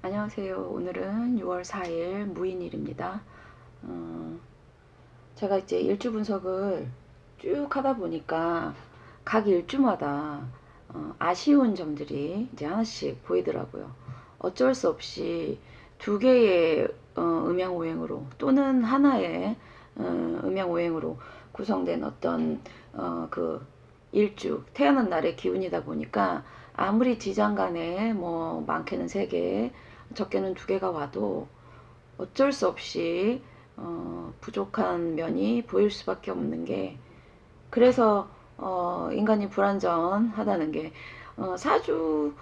안녕하세요. 오늘은 6월 4일 무인일입니다. 제가 이제 일주 분석을 쭉 하다 보니까 각 일주마다 아쉬운 점들이 이제 하나씩 보이더라고요. 어쩔 수 없이 두 개의 음양오행으로 또는 하나의 음양오행으로 구성된 어떤 그 일주 태어난 날의 기운이다 보니까 아무리 지장간에 뭐 많게는 3개 적게는 2개가 와도 어쩔 수 없이 부족한 면이 보일 수밖에 없는 게, 그래서 인간이 불완전하다는 게 사주,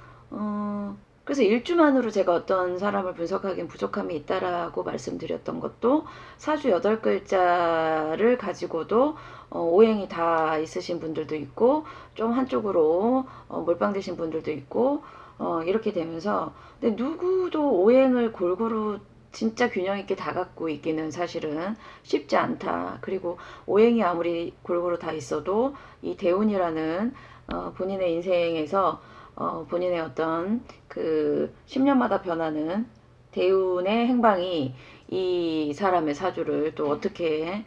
그래서 일주만으로 제가 어떤 사람을 분석하기엔 부족함이 있다라고 말씀드렸던 것도, 사주 8글자를 가지고도 오행이 다 있으신 분들도 있고 좀 한쪽으로 몰빵되신 분들도 있고 이렇게 되면서, 근데 누구도 오행을 골고루 진짜 균형 있게 다 갖고 있기는 사실은 쉽지 않다. 그리고 오행이 아무리 골고루 다 있어도 이 대운이라는 본인의 인생에서 본인의 어떤 그 10년마다 변하는 대운의 행방이 이 사람의 사주를 또 어떻게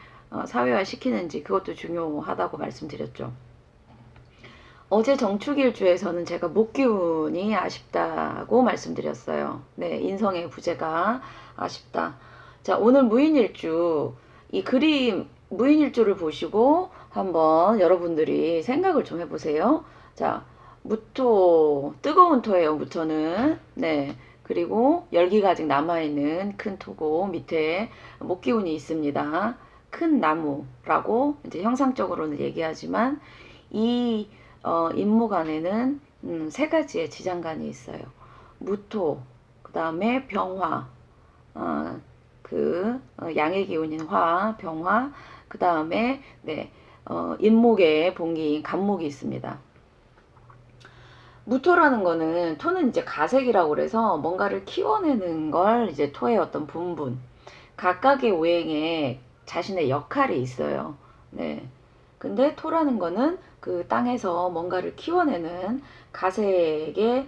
사회화 시키는지, 그것도 중요하다고 말씀드렸죠. 어제 정축일주에서는 제가 목기운이 아쉽다고 말씀드렸어요. 네, 인성의 부재가 아쉽다. 자, 오늘 무인일주, 이 그림 무인일주를 보시고 한번 여러분들이 생각을 좀 해보세요. 자, 무토, 뜨거운 토예요, 무토는. 네. 그리고 열기가 아직 남아있는 큰 토고, 밑에 목기운이 있습니다. 큰 나무라고 이제 형상적으로는 얘기하지만, 이 임목 안에는 3가지의 지장간이 있어요. 무토, 그 다음에 병화, 양의 기운인 화, 병화, 그 다음에 임목의 본기인 간목이 있습니다. 무토라는 거는, 토는 이제 가색이라고 그래서 뭔가를 키워내는 걸 이제 토의 어떤 본분, 각각의 오행에 자신의 역할이 있어요. 네. 근데 토라는 거는 그 땅에서 뭔가를 키워내는 가색의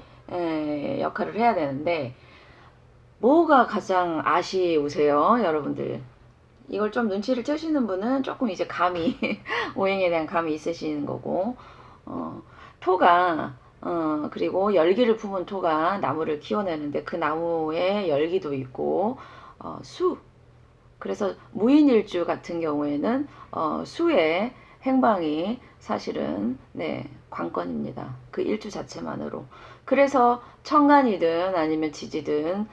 역할을 해야 되는데, 뭐가 가장 아쉬우세요, 여러분들? 이걸 좀 눈치를 채시는 분은 조금 이제 감이 오행에 대한 감이 있으신 거고, 토가 그리고 열기를 품은 토가 나무를 키워내는데, 그 나무에 열기도 있고 수, 그래서 무인일주 같은 경우에는 수의 행방이 사실은 관건입니다. 그 일주 자체만으로. 그래서 천간이든 아니면 지지든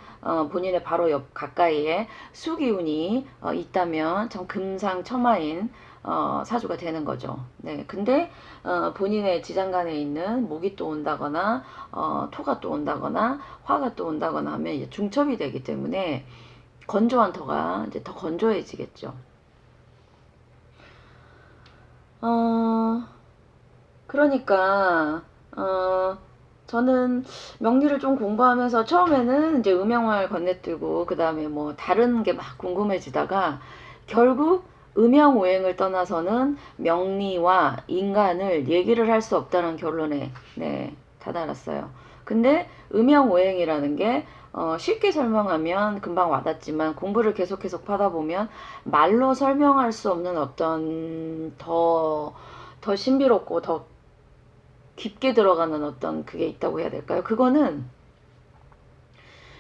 본인의 바로 옆 가까이에 수기운이 있다면 전 금상첨화인 사주가 되는 거죠. 네, 근데 본인의 지장간에 있는 목이 또 온다거나 토가 또 온다거나 화가 또 온다거나 하면 이제 중첩이 되기 때문에 건조한 터가 이제 더 건조해지겠죠. 그러니까 저는 명리를 좀 공부하면서 처음에는 이제 음양을 건네뜨고 그 다음에 뭐 다른 게 막 궁금해지다가, 결국 음양오행을 떠나서는 명리와 인간을 얘기를 할 수 없다는 결론에 다다랐어요. 근데 음양오행이라는 게 쉽게 설명하면 금방 와닿지만, 공부를 계속 하다 보면 말로 설명할 수 없는 어떤 더 신비롭고 더 깊게 들어가는 어떤 그게 있다고 해야 될까요? 그거는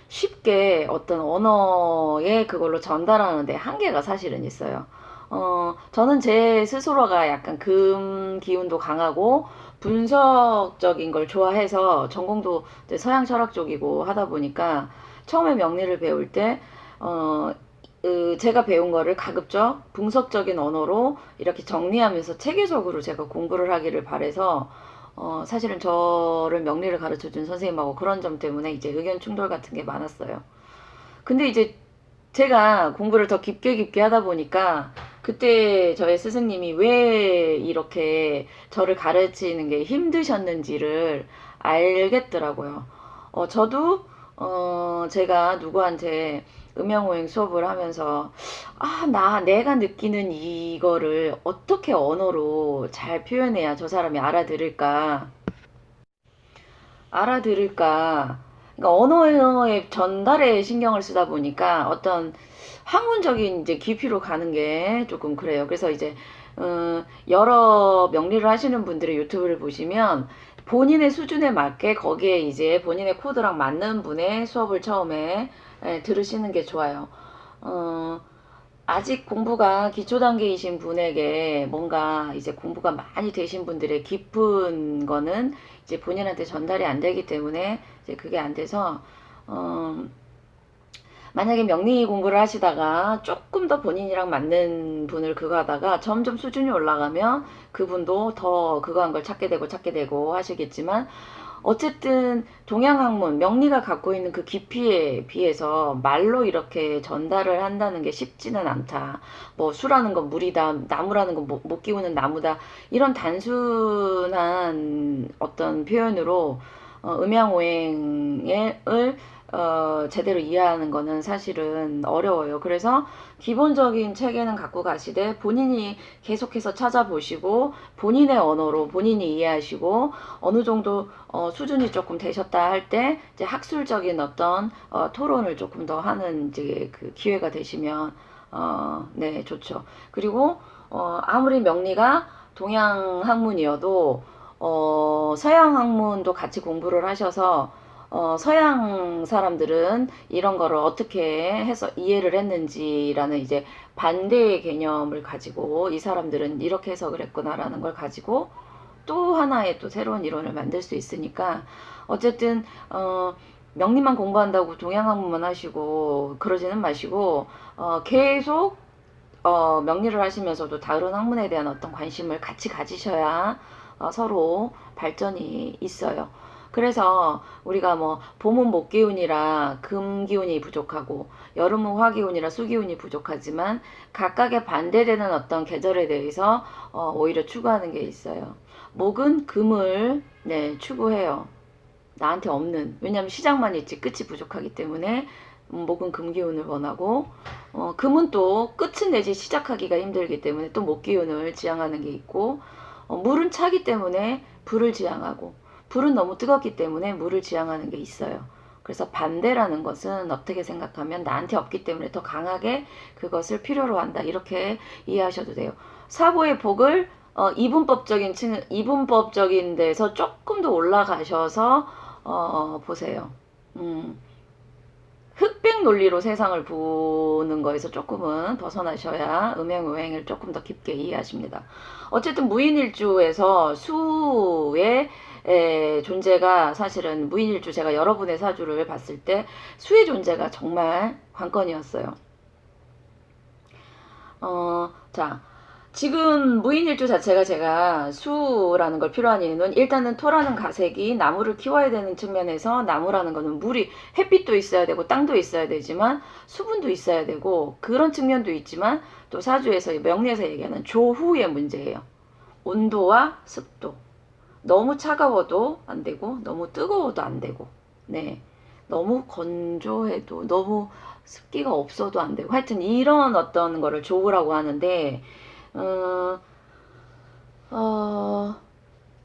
쉽게 어떤 언어에 그걸로 전달하는데 한계가 사실은 있어요. 저는 제 스스로가 약간 금 기운도 강하고 분석적인 걸 좋아해서, 전공도 서양 철학 쪽이고 하다 보니까 처음에 명리를 배울 때 제가 배운 거를 가급적 분석적인 언어로 이렇게 정리하면서 체계적으로 제가 공부를 하기를 바래서, 사실은 저를 명리를 가르쳐 준 선생님하고 그런 점 때문에 이제 의견 충돌 같은 게 많았어요. 근데 이제 제가 공부를 더 깊게 하다 보니까, 그때 저의 스승님이 왜 이렇게 저를 가르치는 게 힘드셨는지를 알겠더라고요. 저도 제가 누구한테 음양오행 수업을 하면서, 내가 느끼는 이거를 어떻게 언어로 잘 표현해야 저 사람이 알아들을까 그러니까 언어의 전달에 신경을 쓰다 보니까 어떤 학문적인 이제 깊이로 가는 게 조금 그래요. 그래서 이제 여러 명리를 하시는 분들의 유튜브를 보시면 본인의 수준에 맞게 거기에 이제 본인의 코드랑 맞는 분의 수업을 처음에 들으시는 게 좋아요. 어, 아직 공부가 기초 단계이신 분에게 뭔가 이제 공부가 많이 되신 분들의 깊은 거는 이제 본인한테 전달이 안 되기 때문에 이제 그게 안 돼서 어, 만약에 명리 공부를 하시다가 조금 더 본인이랑 맞는 분을 그거 하다가 점점 수준이 올라가면 그분도 더 그거 한 걸 찾게 되고 하시겠지만 어쨌든 동양학문, 명리가 갖고 있는 그 깊이에 비해서 말로 이렇게 전달을 한다는 게 쉽지는 않다. 뭐 수라는 건 물이다, 나무라는 건 못 키우는 나무다. 이런 단순한 어떤 표현으로 음양오행을 제대로 이해하는 거는 사실은 어려워요. 그래서 기본적인 체계는 갖고 가시되 본인이 계속해서 찾아보시고 본인의 언어로 본인이 이해하시고 어느 정도 수준이 조금 되셨다 할 때 이제 학술적인 어떤 토론을 조금 더 하는 이제 그 기회가 되시면 네, 좋죠. 그리고 아무리 명리가 동양 학문이어도 서양 학문도 같이 공부를 하셔서 서양 사람들은 이런 거를 어떻게 해서 이해를 했는지라는 이제 반대의 개념을 가지고 이 사람들은 이렇게 해석을 했구나라는 걸 가지고 또 하나의 또 새로운 이론을 만들 수 있으니까 어쨌든 명리만 공부한다고 동양학문만 하시고 그러지는 마시고 계속 명리를 하시면서도 다른 학문에 대한 어떤 관심을 같이 가지셔야 서로 발전이 있어요. 그래서 우리가 뭐 봄은 목 기운이라 금 기운이 부족하고 여름은 화 기운이라 수 기운이 부족하지만 각각의 반대되는 어떤 계절에 대해서 오히려 추구하는 게 있어요. 목은 금을 네, 추구해요. 나한테 없는. 왜냐하면 시작만 있지 끝이 부족하기 때문에 목은 금 기운을 원하고 금은 또 끝은 내지 시작하기가 힘들기 때문에 또 목 기운을 지향하는 게 있고 물은 차기 때문에 불을 지향하고 불은 너무 뜨겁기 때문에 물을 지향하는 게 있어요. 그래서 반대라는 것은 어떻게 생각하면 나한테 없기 때문에 더 강하게 그것을 필요로 한다. 이렇게 이해하셔도 돼요. 사보의 복을 이분법적인 데서 조금 더 올라가셔서 보세요. 흑백 논리로 세상을 보는 거에서 조금은 벗어나셔야 음양오행을 조금 더 깊게 이해하십니다. 어쨌든 무인일주에서 수의 존재가 사실은 무인일주 제가 여러분의 사주를 봤을 때 수의 존재가 정말 관건이었어요. 자, 지금 무인일주 자체가 제가 수라는 걸 필요한 이유는 일단은 토라는 가색이 나무를 키워야 되는 측면에서 나무라는 거는 물이 햇빛도 있어야 되고 땅도 있어야 되지만 수분도 있어야 되고 그런 측면도 있지만 또 사주에서 명리에서 얘기하는 조후의 문제예요. 온도와 습도. 너무 차가워도 안 되고 너무 뜨거워도 안 되고 네. 너무 건조해도 너무 습기가 없어도 안 되고 하여튼 이런 어떤 거를 조우라고 하는데 어, 어,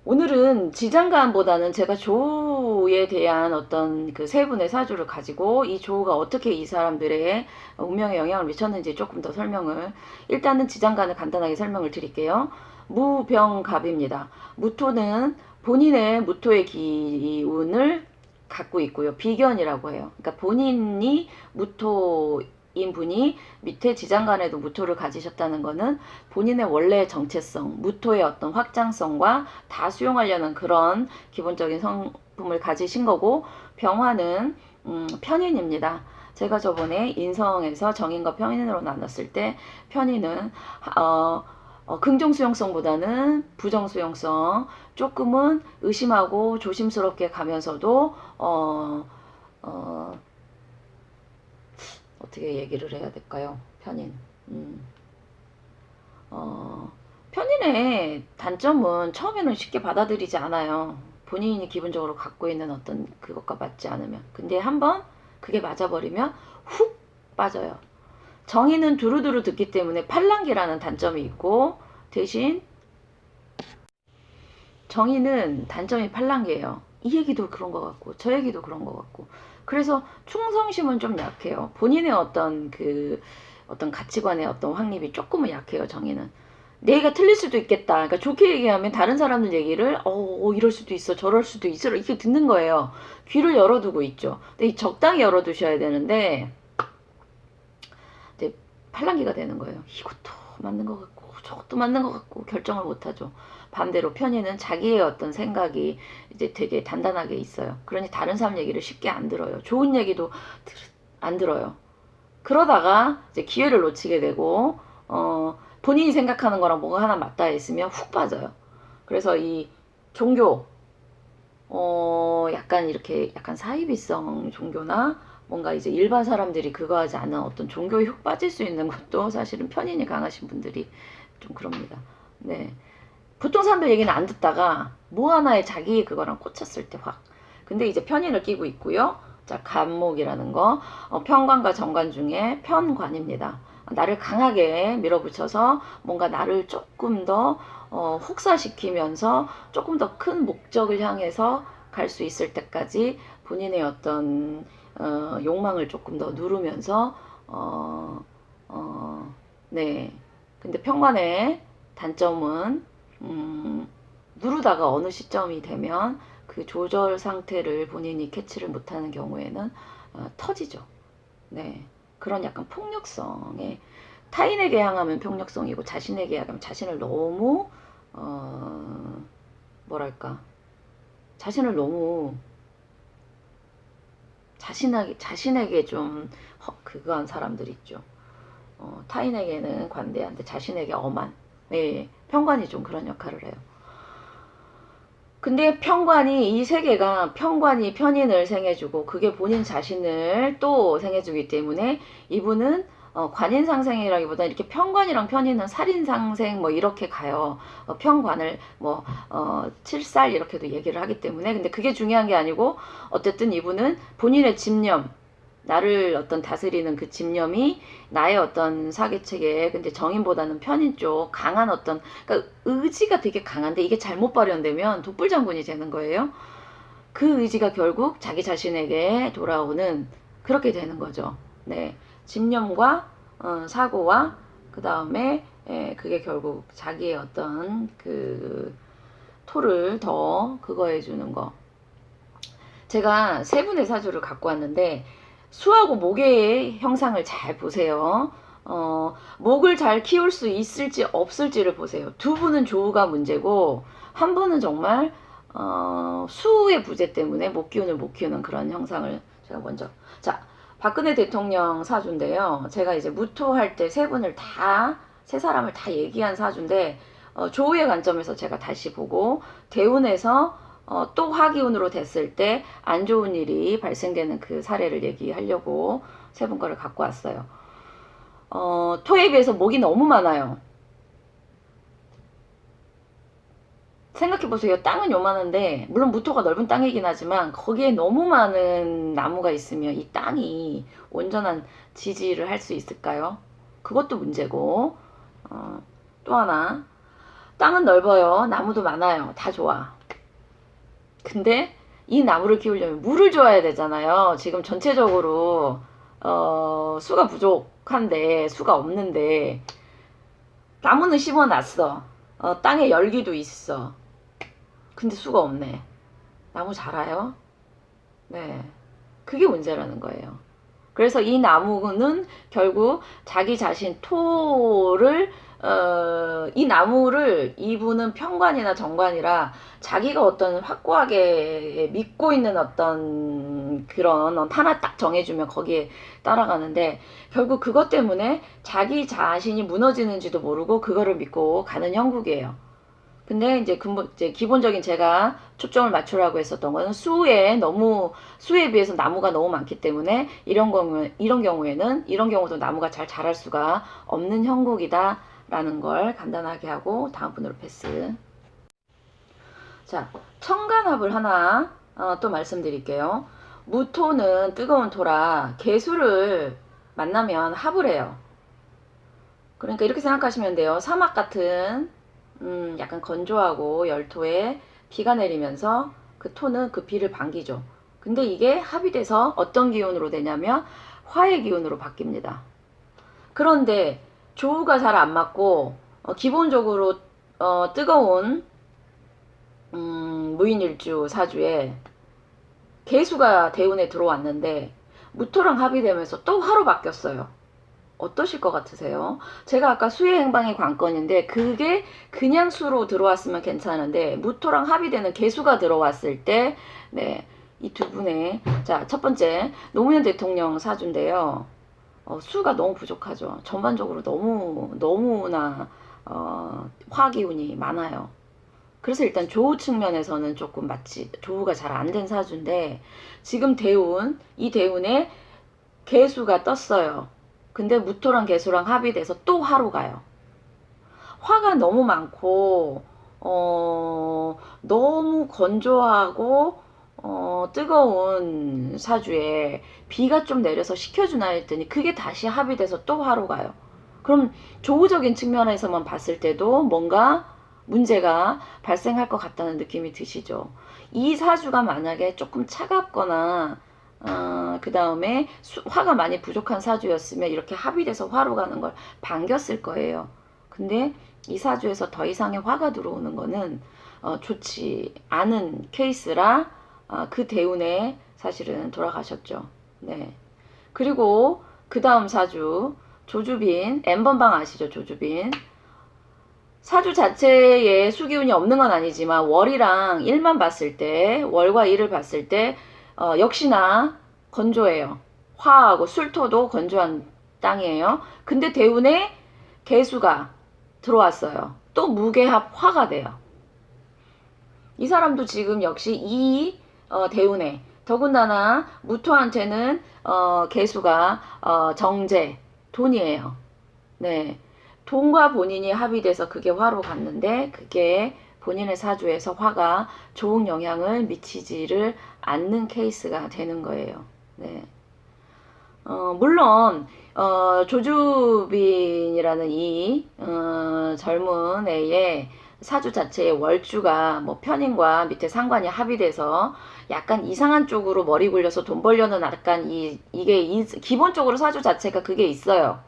오늘은 지장간보다는 제가 조우에 대한 어떤 그 세 분의 사주를 가지고 이 조우가 어떻게 이 사람들의 운명에 영향을 미쳤는지 조금 더 설명을 일단은 지장간을 간단하게 설명을 드릴게요. 무병갑입니다. 무토는 본인의 무토의 기운을 갖고 있고요. 비견이라고 해요. 그러니까 본인이 무토인 분이 밑에 지장간에도 무토를 가지셨다는 것은 본인의 원래 정체성, 무토의 어떤 확장성과 다 수용하려는 그런 기본적인 성품을 가지신 거고 병화는 편인입니다. 제가 저번에 인성에서 정인과 편인으로 나눴을 때 편인은 긍정 수용성보다는 부정 수용성 조금은 의심하고 조심스럽게 가면서도 어떻게 얘기를 해야 될까요? 편인. 편인의 단점은 처음에는 쉽게 받아들이지 않아요. 본인이 기본적으로 갖고 있는 어떤 그것과 맞지 않으면. 근데 한번 그게 맞아버리면 훅 빠져요. 정의는 두루두루 듣기 때문에 팔랑귀라는 단점이 있고 대신 정의는 단점이 팔랑귀예요. 이 얘기도 그런 것 같고 저 얘기도 그런 것 같고 그래서 충성심은 좀 약해요. 본인의 어떤 가치관의 어떤 확립이 조금은 약해요. 정의는 내가 틀릴 수도 있겠다. 그러니까 좋게 얘기하면 다른 사람들 얘기를 이럴 수도 있어 저럴 수도 있어 이렇게 듣는 거예요. 귀를 열어두고 있죠. 근데 적당히 열어두셔야 되는데 이제 팔랑귀가 되는 거예요. 이것도 맞는 것 같고 저것도 맞는 것 같고 결정을 못하죠. 반대로 편의는 자기의 어떤 생각이 이제 되게 단단하게 있어요. 그러니 다른 사람 얘기를 쉽게 안 들어요. 좋은 얘기도 안 들어요. 그러다가 이제 기회를 놓치게 되고 본인이 생각하는 거랑 뭐가 하나 맞닿아 있으면 훅 빠져요. 그래서 이 종교 약간 이렇게 약간 사이비성 종교나 뭔가 이제 일반 사람들이 그거 하지 않는 어떤 종교에 훅 빠질 수 있는 것도 사실은 편인이 강하신 분들이 좀 그럽니다. 네. 보통 사람들 얘기는 안 듣다가 뭐 하나에 자기 그거랑 꽂혔을 때 확. 근데 이제 편인을 끼고 있고요. 자, 간목이라는 거. 편관과 정관 중에 편관입니다. 나를 강하게 밀어붙여서 뭔가 나를 조금 더 혹사시키면서 조금 더 큰 목적을 향해서 갈 수 있을 때까지 본인의 어떤 욕망을 조금 더 누르면서 네. 근데 편관의 단점은 누르다가 어느 시점이 되면 그 조절 상태를 본인이 캐치를 못하는 경우에는 터지죠. 네. 그런 약간 폭력성의 타인에게 향하면 폭력성이고 자신에게 향하면 자신을 너무 뭐랄까 자신을 너무 자신에게 좀 그거한 사람들 있죠. 타인에게는 관대한데 자신에게 엄한. 네, 편관이 좀 그런 역할을 해요. 근데 편관이 이 세계가 편관이 편인을 생해주고 그게 본인 자신을 또 생해주기 때문에 이분은 관인상생이라기보다 이렇게 편관이랑 편인은 살인상생 뭐 이렇게 가요. 편관을 뭐 칠살 이렇게도 얘기를 하기 때문에 근데 그게 중요한 게 아니고 어쨌든 이분은 본인의 집념 나를 어떤 다스리는 그 집념이 나의 어떤 사기체계 근데 정인보다는 편인 쪽 강한 어떤 그러니까 의지가 되게 강한데 이게 잘못 발현되면 독불장군이 되는 거예요. 그 의지가 결국 자기 자신에게 돌아오는 그렇게 되는 거죠. 네, 집념과 사고와 그 다음에 그게 결국 자기의 어떤 그 토를 더 그거 해주는 거. 제가 세 분의 사주를 갖고 왔는데 수하고 목의 형상을 잘 보세요. 목을 잘 키울 수 있을지 없을지를 보세요. 두 분은 조우가 문제고 한 분은 정말 수의 부재 때문에 목 기운을 못 키우는 그런 형상을 제가 먼저 자 박근혜 대통령 사주인데요. 제가 이제 무토할 때 세 분을 다 세 사람을 다 얘기한 사주인데 조우의 관점에서 제가 다시 보고 대운에서 또 화기운으로 됐을 때 안 좋은 일이 발생되는 그 사례를 얘기하려고 세 분 거를 갖고 왔어요. 토에 비해서 목이 너무 많아요. 생각해보세요. 땅은 요만한데 물론 무토가 넓은 땅이긴 하지만 거기에 너무 많은 나무가 있으면 이 땅이 온전한 지지를 할 수 있을까요? 그것도 문제고 또 하나 땅은 넓어요. 나무도 많아요. 다 좋아. 근데 이 나무를 키우려면 물을 줘야 되잖아요. 지금 전체적으로 수가 부족한데 수가 없는데 나무는 심어놨어. 땅에 열기도 있어. 근데 수가 없네. 나무 자라요? 네. 그게 문제라는 거예요. 그래서 이 나무는 결국 자기 자신 토를 이 나무를 이분은 편관이나 정관이라 자기가 어떤 확고하게 믿고 있는 어떤 그런 하나 딱 정해주면 거기에 따라가는데 결국 그것 때문에 자기 자신이 무너지는지도 모르고 그거를 믿고 가는 형국이에요. 근데 이제 이제 기본적인 제가 초점을 맞추라고 했었던 거는 수에 비해서 나무가 너무 많기 때문에 이런 경우에는 이런 경우도 나무가 잘 자랄 수가 없는 형국이다라는 걸 간단하게 하고 다음 분으로 패스. 자, 청간합을 하나 또 말씀드릴게요. 무토는 뜨거운 토라 개수를 만나면 합을 해요. 그러니까 이렇게 생각하시면 돼요. 사막 같은 약간 건조하고 열토에 비가 내리면서 그 토는 그 비를 반기죠. 근데 이게 합의돼서 어떤 기운으로 되냐면 화의 기운으로 바뀝니다. 그런데 조우가 잘 안 맞고 기본적으로 뜨거운 무인일주 사주에 개수가 대운에 들어왔는데 무토랑 합의되면서 또 화로 바뀌었어요. 어떠실 것 같으세요? 제가 아까 수의 행방의 관건인데 그게 그냥 수로 들어왔으면 괜찮은데 무토랑 합의되는 개수가 들어왔을 때 네, 이 두 분의 자, 첫 번째 노무현 대통령 사주인데요. 수가 너무 부족하죠. 전반적으로 너무나 화 기운이 많아요. 그래서 일단 조우 측면에서는 조금 마치 조우가 잘 안 된 사주인데 지금 대운 이 대운에 개수가 떴어요. 근데 무토랑 개수랑 합의돼서 또 화로 가요. 화가 너무 많고 너무 건조하고 뜨거운 사주에 비가 좀 내려서 식혀주나 했더니 그게 다시 합의돼서 또 화로 가요. 그럼 조우적인 측면에서만 봤을 때도 뭔가 문제가 발생할 것 같다는 느낌이 드시죠. 이 사주가 만약에 조금 차갑거나 그 다음에 화가 많이 부족한 사주였으면 이렇게 합의돼서 화로 가는 걸 반겼을 거예요. 근데 이 사주에서 더 이상의 화가 들어오는 거는 좋지 않은 케이스라 그 대운에 사실은 돌아가셨죠. 네. 그리고 그 다음 사주 조주빈 N번방 아시죠? 조주빈 사주 자체에 수기운이 없는 건 아니지만 월이랑 일만 봤을 때 월과 일을 봤을 때 역시나 건조해요. 화하고 술토도 건조한 땅이에요. 근데 대운에 개수가 들어왔어요. 또 무게합 화가 돼요. 이 사람도 지금 역시 이 대운에 더군다나 무토한테는 개수가 정제 돈이에요. 네. 돈과 본인이 합의돼서 그게 화로 갔는데 그게 본인의 사주에서 화가 좋은 영향을 미치지를 않는 케이스가 되는 거예요. 네. 물론 조주빈이라는 이 젊은 애의 사주 자체의 월주가 뭐 편인과 밑에 상관이 합의돼서 약간 이상한 쪽으로 머리 굴려서 돈 벌려는 약간 이게 기본적으로 사주 자체가 그게 있어요.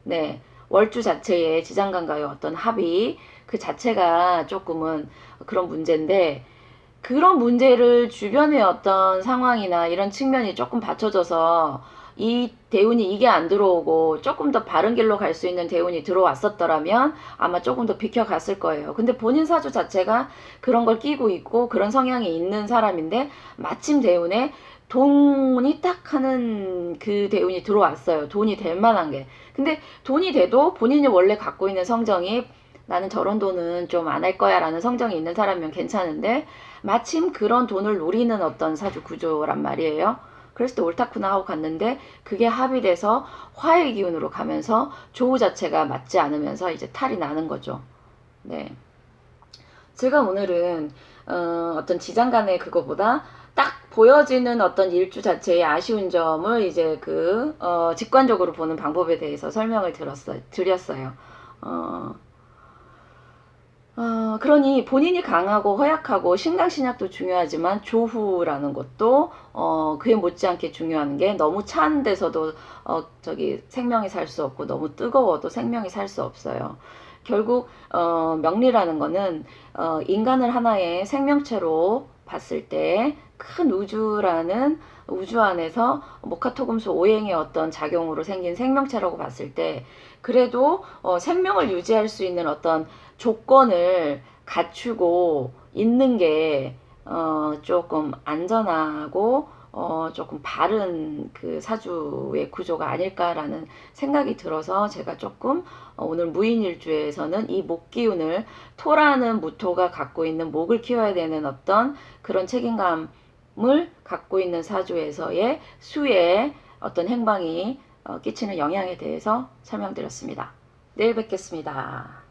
네. 월주 자체의 지장간과의 어떤 합의 그 자체가 조금은 그런 문제인데 그런 문제를 주변의 어떤 상황이나 이런 측면이 조금 받쳐져서 이 대운이 이게 안 들어오고 조금 더 바른 길로 갈 수 있는 대운이 들어왔었더라면 아마 조금 더 비켜갔을 거예요. 근데 본인 사주 자체가 그런 걸 끼고 있고 그런 성향이 있는 사람인데 마침 대운에 돈이 딱 하는 그 대운이 들어왔어요. 돈이 될 만한 게. 근데 돈이 돼도 본인이 원래 갖고 있는 성정이 나는 저런 돈은 좀 안 할 거야 라는 성정이 있는 사람이면 괜찮은데 마침 그런 돈을 노리는 어떤 사주 구조란 말이에요. 그랬을 때 옳다구나 하고 갔는데 그게 합의돼서 화의 기운으로 가면서 조우 자체가 맞지 않으면서 이제 탈이 나는 거죠. 네. 제가 오늘은 어떤 지장간의 그거보다 딱 보여지는 어떤 일주 자체의 아쉬운 점을 이제 직관적으로 보는 방법에 대해서 설명을 드렸어요. 그러니 본인이 강하고 허약하고 신강신약도 중요하지만 조후라는 것도 그에 못지않게 중요한 게 너무 찬 데서도 생명이 살 수 없고 너무 뜨거워도 생명이 살 수 없어요. 결국 명리라는 거는 인간을 하나의 생명체로 봤을 때 큰 우주라는 우주 안에서 목화토금수 오행의 어떤 작용으로 생긴 생명체라고 봤을 때 그래도 생명을 유지할 수 있는 어떤 조건을 갖추고 있는 게 조금 안전하고 조금 바른 그 사주의 구조가 아닐까라는 생각이 들어서 제가 조금 오늘 무인일주에서는 이 목기운을 토라는 무토가 갖고 있는 목을 키워야 되는 어떤 그런 책임감을 갖고 있는 사주에서의 수의 어떤 행방이 끼치는 영향에 대해서 설명드렸습니다. 내일 뵙겠습니다.